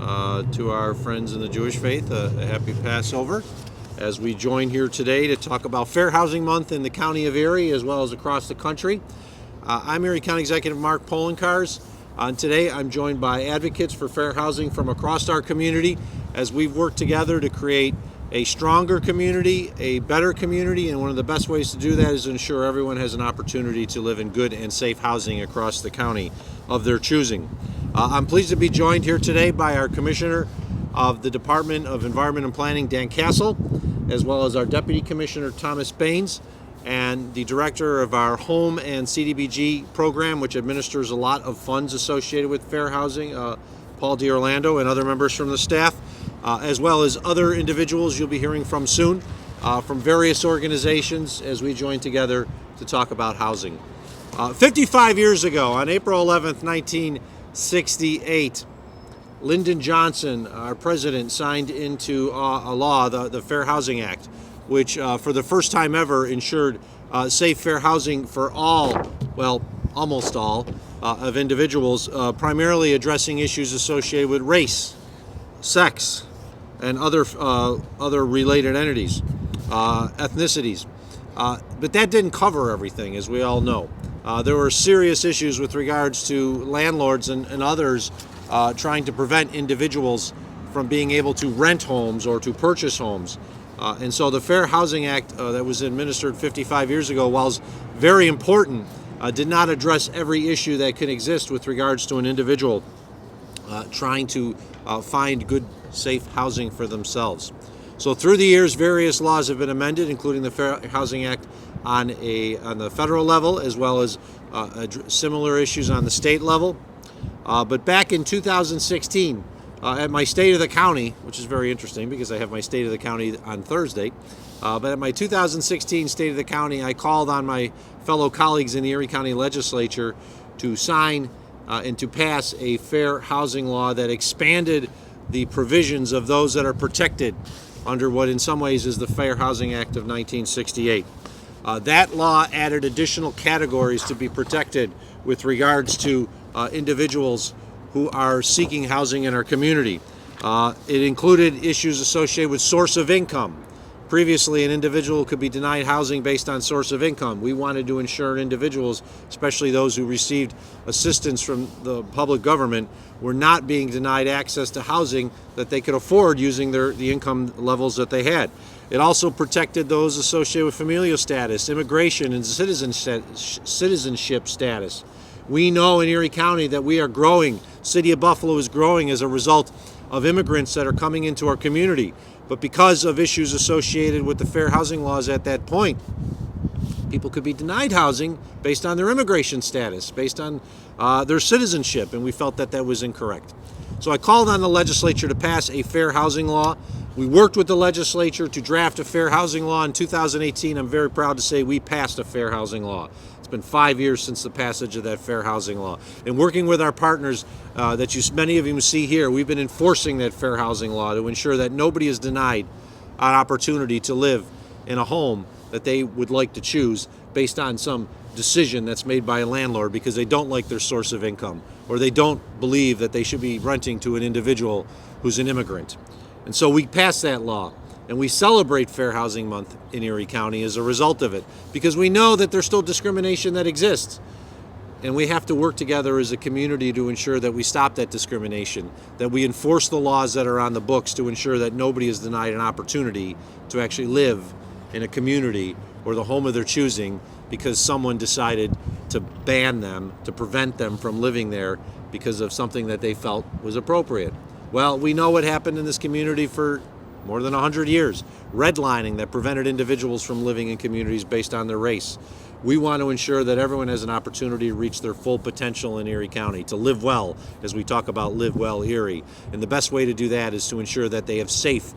to our friends in the Jewish faith, a happy Passover, as we join here today to talk about Fair Housing Month in the County of Erie as well as across the country. I'm Erie County Executive Mark Poloncarz. Today I'm joined by advocates for fair housing from across our community as we've worked together to create a stronger community, a better community, and one of the best ways to do that is to ensure everyone has an opportunity to live in good and safe housing across the county of their choosing. I'm pleased to be joined here today by our Commissioner of the Department of Environment and Planning, Dan Castle, as well as our Deputy Commissioner, Thomas Baines, and the Director of our Home and CDBG program, which administers a lot of funds associated with fair housing, Paul DiOrlando, and other members from the staff, as well as other individuals you'll be hearing from soon from various organizations as we join together to talk about housing. 55 years ago, on April 11th, 1968, Lyndon Johnson, our president, signed into a law, the Fair Housing Act, which for the first time ever ensured safe, fair housing for all, well, almost all, of individuals, primarily addressing issues associated with race, sex, and other related entities, ethnicities. But that didn't cover everything, as we all know. There were serious issues with regards to landlords and others trying to prevent individuals from being able to rent homes or to purchase homes. And so the Fair Housing Act that was administered 55 years ago, while very important, did not address every issue that could exist with regards to an individual trying to find good, safe housing for themselves. So through the years, various laws have been amended, including the Fair Housing Act on the federal level, as well as similar issues on the state level. But back in 2016, at my State of the County, which is very interesting because I have my State of the County on Thursday, but at my 2016 State of the County, I called on my fellow colleagues in the Erie County Legislature to sign and to pass a fair housing law that expanded the provisions of those that are protected under what in some ways is the Fair Housing Act of 1968. That law added additional categories to be protected with regards to individuals who are seeking housing in our community. It included issues associated with source of income. Previously, an individual could be denied housing based on source of income. We wanted to ensure individuals, especially those who received assistance from the public government, were not being denied access to housing that they could afford using the income levels that they had. It also protected those associated with familial status, immigration, and citizenship status. We know in Erie County that we are growing. City of Buffalo is growing as a result of immigrants that are coming into our community. But because of issues associated with the fair housing laws at that point, people could be denied housing based on their immigration status, based on their citizenship, and we felt that that was incorrect. So I called on the legislature to pass a fair housing law. We worked with the legislature to draft a fair housing law. In 2018, I'm very proud to say we passed a fair housing law. It's been 5 years since the passage of that fair housing law. And working with our partners that many of you see here, we've been enforcing that fair housing law to ensure that nobody is denied an opportunity to live in a home that they would like to choose based on some decision that's made by a landlord because they don't like their source of income or they don't believe that they should be renting to an individual who's an immigrant. And so we passed that law, and we celebrate Fair Housing Month in Erie County as a result of it, because we know that there's still discrimination that exists. And we have to work together as a community to ensure that we stop that discrimination, that we enforce the laws that are on the books to ensure that nobody is denied an opportunity to actually live in a community or the home of their choosing because someone decided to ban them, to prevent them from living there because of something that they felt was appropriate. Well, we know what happened in this community for more than 100 years. Redlining that prevented individuals from living in communities based on their race. We want to ensure that everyone has an opportunity to reach their full potential in Erie County, to live well, as we talk about Live Well Erie. And the best way to do that is to ensure that they have safe,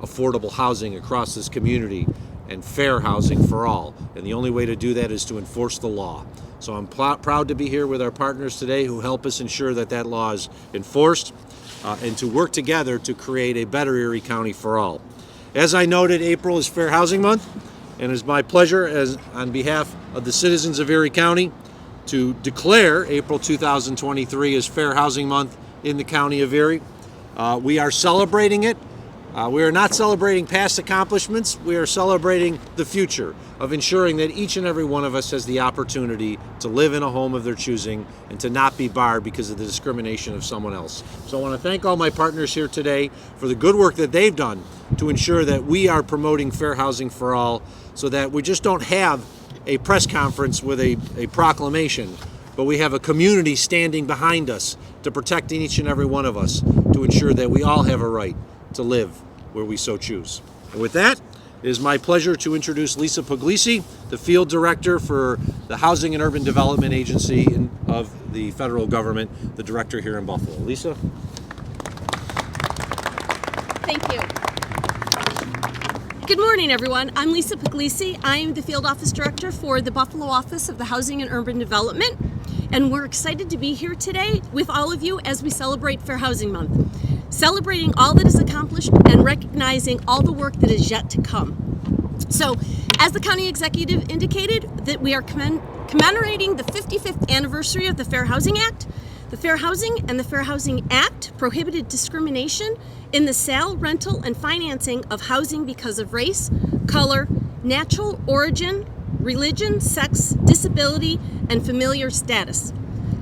affordable housing across this community and fair housing for all. And the only way to do that is to enforce the law. So I'm proud to be here with our partners today who help us ensure that that law is enforced and to work together to create a better Erie County for all. As I noted, April is Fair Housing Month, and it's my pleasure on behalf of the citizens of Erie County to declare April 2023 as Fair Housing Month in the County of Erie. We are celebrating it. We are not celebrating past accomplishments. We are celebrating the future of ensuring that each and every one of us has the opportunity to live in a home of their choosing and to not be barred because of the discrimination of someone else. So I want to thank all my partners here today for the good work that they've done to ensure that we are promoting fair housing for all, so that we just don't have a press conference with a proclamation, but we have a community standing behind us to protecting each and every one of us to ensure that we all have a right to live where we so choose. And with that, it is my pleasure to introduce Lisa Puglisi, the Field Director for the Housing and Urban Development Agency of the federal government, the director here in Buffalo. Lisa? Thank you. Good morning, everyone. I'm Lisa Puglisi. I'm the Field Office Director for the Buffalo Office of the Housing and Urban Development, and we're excited to be here today with all of you as we celebrate Fair Housing Month. Celebrating all that is accomplished and recognizing all the work that is yet to come. So, as the county executive indicated, that we are commemorating the 55th anniversary of the Fair Housing Act. The Fair Housing and the Fair Housing Act prohibited discrimination in the sale, rental, and financing of housing because of race, color, natural origin, religion, sex, disability, and familial status.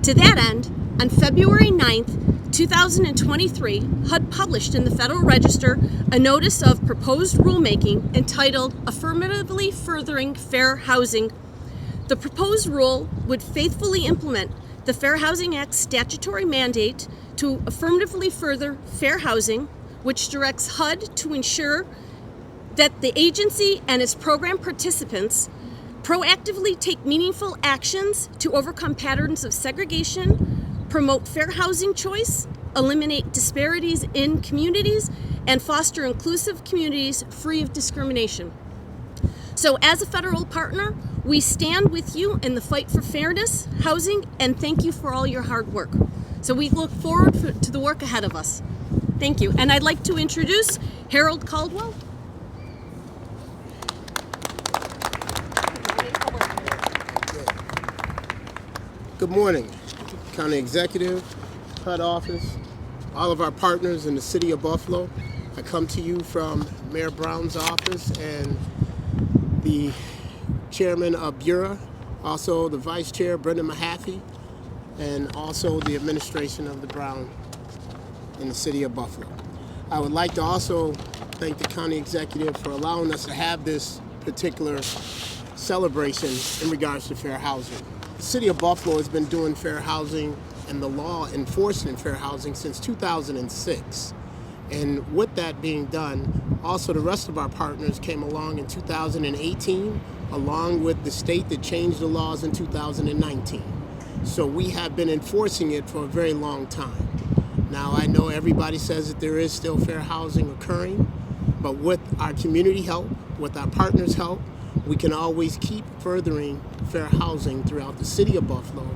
To that end, on February 9th, 2023, HUD published in the Federal Register a notice of proposed rulemaking entitled Affirmatively Furthering Fair Housing. The proposed rule would faithfully implement the Fair Housing Act's statutory mandate to affirmatively further fair housing, which directs HUD to ensure that the agency and its program participants proactively take meaningful actions to overcome patterns of segregation, promote fair housing choice, eliminate disparities in communities, and foster inclusive communities free of discrimination. So as a federal partner, we stand with you in the fight for fairness, housing, and thank you for all your hard work. So we look forward to the work ahead of us. Thank you. And I'd like to introduce Harold Caldwell. Good morning, County Executive, HUD Office, all of our partners in the City of Buffalo. I come to you from Mayor Brown's office and the Chairman of Bureau, also the Vice Chair, Brendan Mahaffey, and also the administration of the Brown in the City of Buffalo. I would like to also thank the County Executive for allowing us to have this particular celebration in regards to fair housing. The City of Buffalo has been doing fair housing and the law enforcement fair housing since 2006. And with that being done, also the rest of our partners came along in 2018, along with the state that changed the laws in 2019. So we have been enforcing it for a very long time. Now I know everybody says that there is still fair housing occurring, but with our community help, with our partners' help, we can always keep furthering fair housing throughout the City of Buffalo,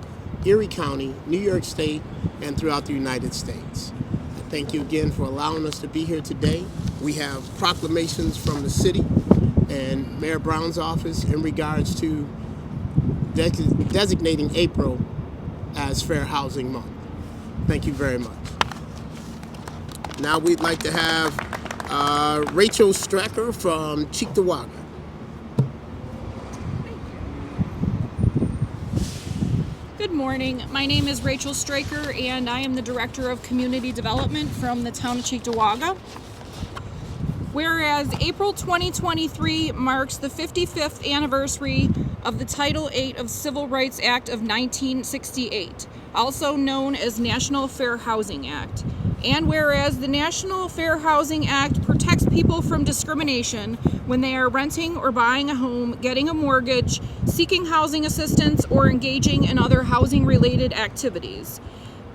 Erie County, New York State, and throughout the United States. I thank you again for allowing us to be here today. We have proclamations from the city and Mayor Brown's office in regards to designating April as Fair Housing Month. Thank you very much. Now we'd like to have Rachel Stracker from Cheektowaga. Good morning. My name is Rachel Straker, and I am the Director of Community Development from the town of Cheektowaga. Whereas April 2023 marks the 55th anniversary of the Title VIII of Civil Rights Act of 1968, also known as National Fair Housing Act. And whereas the National Fair Housing Act protects people from discrimination when they are renting or buying a home, getting a mortgage, seeking housing assistance, or engaging in other housing-related activities.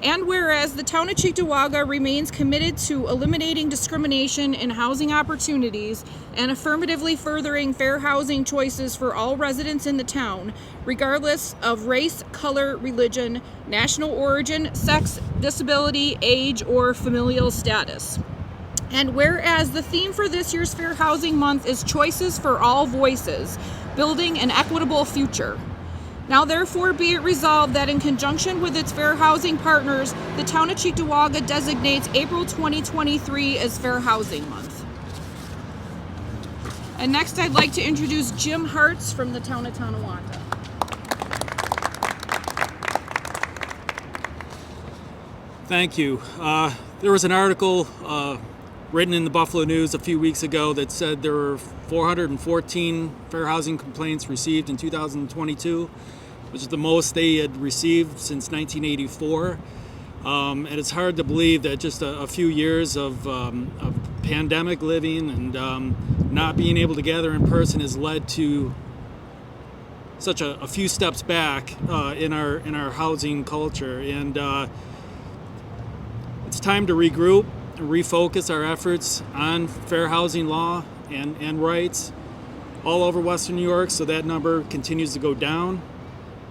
And whereas the town of Cheektowaga remains committed to eliminating discrimination in housing opportunities and affirmatively furthering fair housing choices for all residents in the town, regardless of race, color, religion, national origin, sex, disability, age, or familial status. And whereas the theme for this year's Fair Housing Month is Choices for All Voices, Building an Equitable Future. Now therefore be it resolved that in conjunction with its fair housing partners, the town of Cheektowaga designates April 2023 as Fair Housing Month. And next I'd like to introduce Jim Hartz from the town of Tonawanda. Thank you. There was an article written in the Buffalo News a few weeks ago that said there were 414 fair housing complaints received in 2022, which is the most they had received since 1984. And it's hard to believe that just a few years of pandemic living and not being able to gather in person has led to such a few steps back in our housing culture. And it's time to regroup and refocus our efforts on fair housing law and rights all over Western New York, so that number continues to go down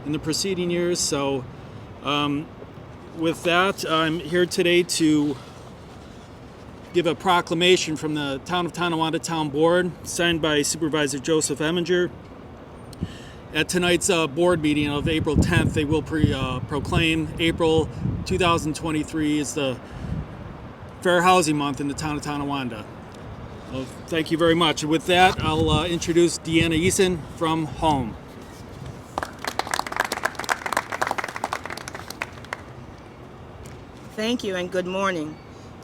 in the preceding years. So with that, I'm here today to give a proclamation from the Town of Tonawanda Town Board, signed by Supervisor Joseph Eminger. At tonight's board meeting of April 10th, they will proclaim April 2023 as the Fair Housing Month in the town of Tonawanda. Well, thank you very much. And with that, I'll introduce DeAnna Eason from Home. Thank you and good morning.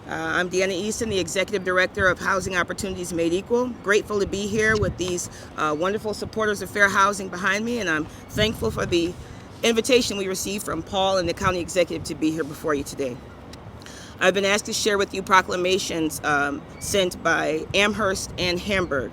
I'm DeAnna Eason, the Executive Director of Housing Opportunities Made Equal. Grateful to be here with these wonderful supporters of fair housing behind me, and I'm thankful for the invitation we received from Paul and the County Executive to be here before you today. I've been asked to share with you proclamations sent by Amherst and Hamburg.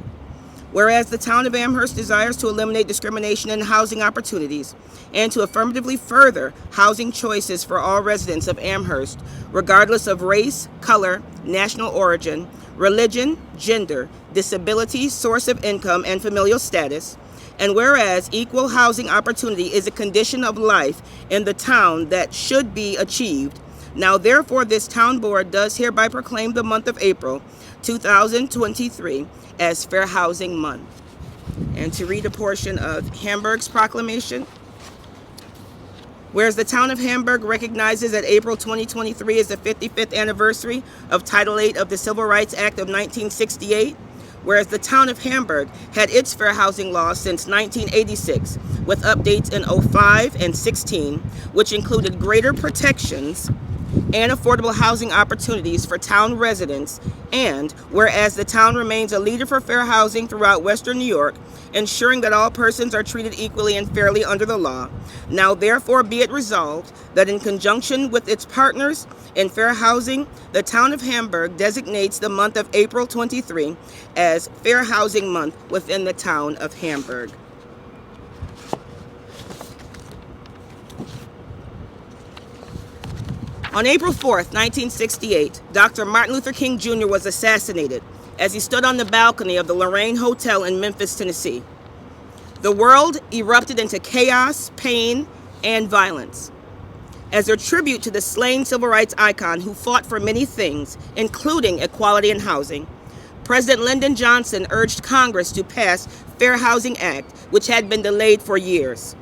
Whereas the town of Amherst desires to eliminate discrimination in housing opportunities and to affirmatively further housing choices for all residents of Amherst, regardless of race, color, national origin, religion, gender, disability, source of income, and familial status. And whereas equal housing opportunity is a condition of life in the town that should be achieved, now therefore this town board does hereby proclaim the month of April 2023 as Fair Housing Month. And to read a portion of Hamburg's proclamation. Whereas the town of Hamburg recognizes that April 2023 is the 55th anniversary of Title VIII of the Civil Rights Act of 1968, whereas the town of Hamburg had its fair housing law since 1986, with updates in 05 and 16, which included greater protections and affordable housing opportunities for town residents, and whereas the town remains a leader for fair housing throughout Western New York, ensuring that all persons are treated equally and fairly under the law, now therefore be it resolved that in conjunction with its partners in fair housing, the town of Hamburg designates the month of April 23 as Fair Housing Month within the town of Hamburg. On April 4th, 1968, Dr. Martin Luther King Jr. was assassinated as he stood on the balcony of the Lorraine Hotel in Memphis, Tennessee. The world erupted into chaos, pain, and violence. As a tribute to the slain civil rights icon who fought for many things, including equality in housing, President Lyndon Johnson urged Congress to pass Fair Housing Act, which had been delayed for years.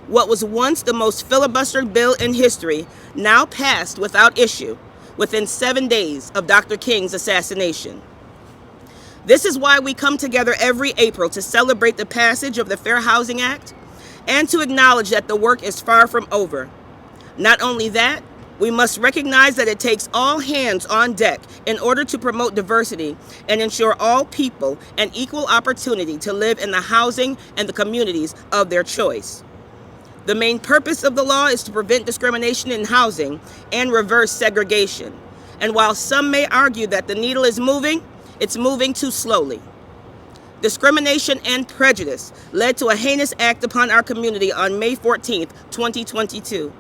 What was once the most filibustered bill in history now passed without issue within 7 days of Dr. King's assassination. This is why we come together every April to celebrate the passage of the Fair Housing Act and to acknowledge that the work is far from over. Not only that, we must recognize that it takes all hands on deck in order to promote diversity and ensure all people an equal opportunity to live in the housing and the communities of their choice. The main purpose of the law is to prevent discrimination in housing and reverse segregation. And while some may argue that the needle is moving, it's moving too slowly. Discrimination and prejudice led to a heinous act upon our community on May 14th, 2022.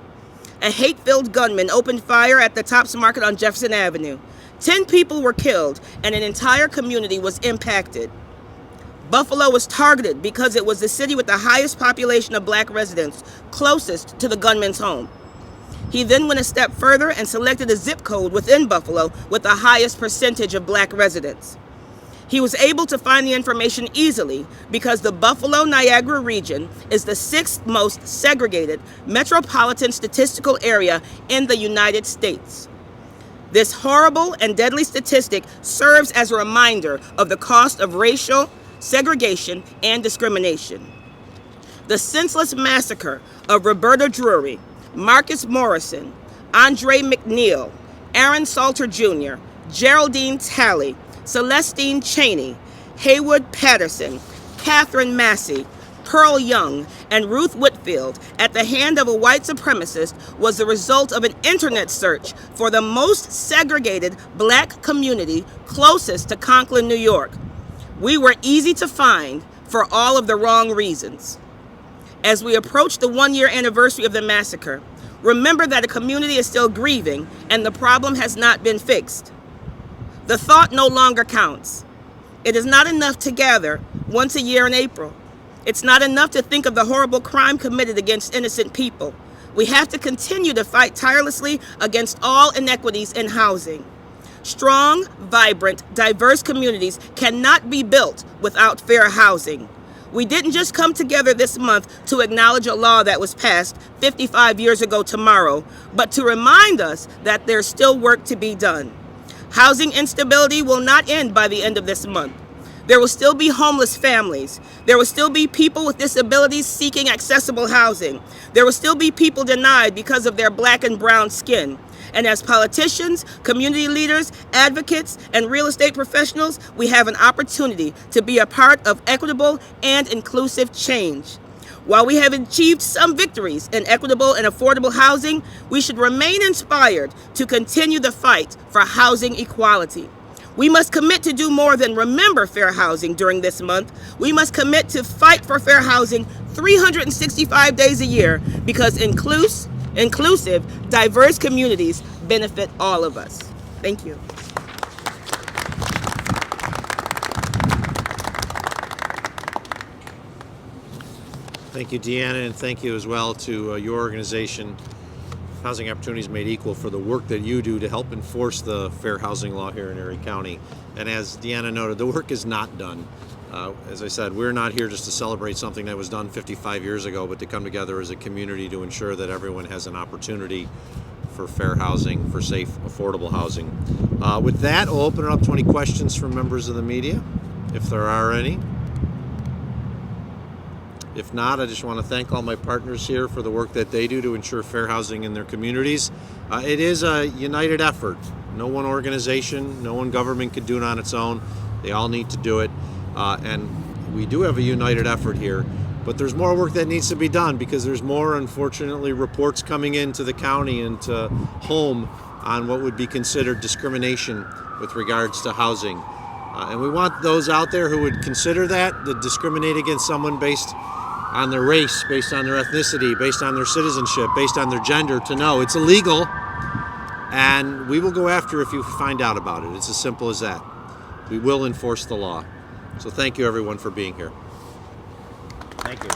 A hate-filled gunman opened fire at the Tops Market on Jefferson Avenue. 10 people were killed and an entire community was impacted. Buffalo was targeted because it was the city with the highest population of black residents closest to the gunman's home. He then went a step further and selected a zip code within Buffalo with the highest percentage of black residents. He was able to find the information easily because the Buffalo-Niagara region is the 6th most segregated metropolitan statistical area in the United States. This horrible and deadly statistic serves as a reminder of the cost of racial segregation and discrimination. The senseless massacre of Roberta Drury, Marcus Morrison, Andre McNeil, Aaron Salter Jr., Geraldine Talley, Celestine Cheney, Haywood Patterson, Catherine Massey, Pearl Young, and Ruth Whitfield at the hand of a white supremacist was the result of an internet search for the most segregated black community closest to Conklin, New York. We were easy to find for all of the wrong reasons. As we approach the 1-year anniversary of the massacre, remember that a community is still grieving and the problem has not been fixed. The thought no longer counts. It is not enough to gather once a year in April. It's not enough to think of the horrible crime committed against innocent people. We have to continue to fight tirelessly against all inequities in housing. Strong, vibrant, diverse communities cannot be built without fair housing. We didn't just come together this month to acknowledge a law that was passed 55 years ago tomorrow, but to remind us that there's still work to be done. Housing instability will not end by the end of this month. There will still be homeless families. There will still be people with disabilities seeking accessible housing. There will still be people denied because of their black and brown skin. And as politicians, community leaders, advocates, and real estate professionals, we have an opportunity to be a part of equitable and inclusive change. While we have achieved some victories in equitable and affordable housing, we should remain inspired to continue the fight for housing equality. We must commit to do more than remember fair housing during this month. We must commit to fight for fair housing 365 days a year because inclusive, diverse communities benefit all of us. Thank you. Thank you, DeAnna, and thank you as well to your organization, Housing Opportunities Made Equal, for the work that you do to help enforce the fair housing law here in Erie County. And as DeAnna noted, the work is not done. As I said, we're not here just to celebrate something that was done 55 years ago, but to come together as a community to ensure that everyone has an opportunity for fair housing, for safe, affordable housing. With that, I'll open it up to any questions from members of the media, if there are any. If not, I just want to thank all my partners here for the work that they do to ensure fair housing in their communities. It is a united effort. No one organization, no one government could do it on its own. They all need to do it. And we do have a united effort here. But there's more work that needs to be done because there's more, unfortunately, reports coming into the county and to home on what would be considered discrimination with regards to housing. And we want those out there who would consider that, to discriminate against someone based on their race, based on their ethnicity, based on their citizenship, based on their gender, to know it's illegal, and we will go after if you find out about it. It's as simple as that. We will enforce the law. So thank you, everyone, for being here. Thank you.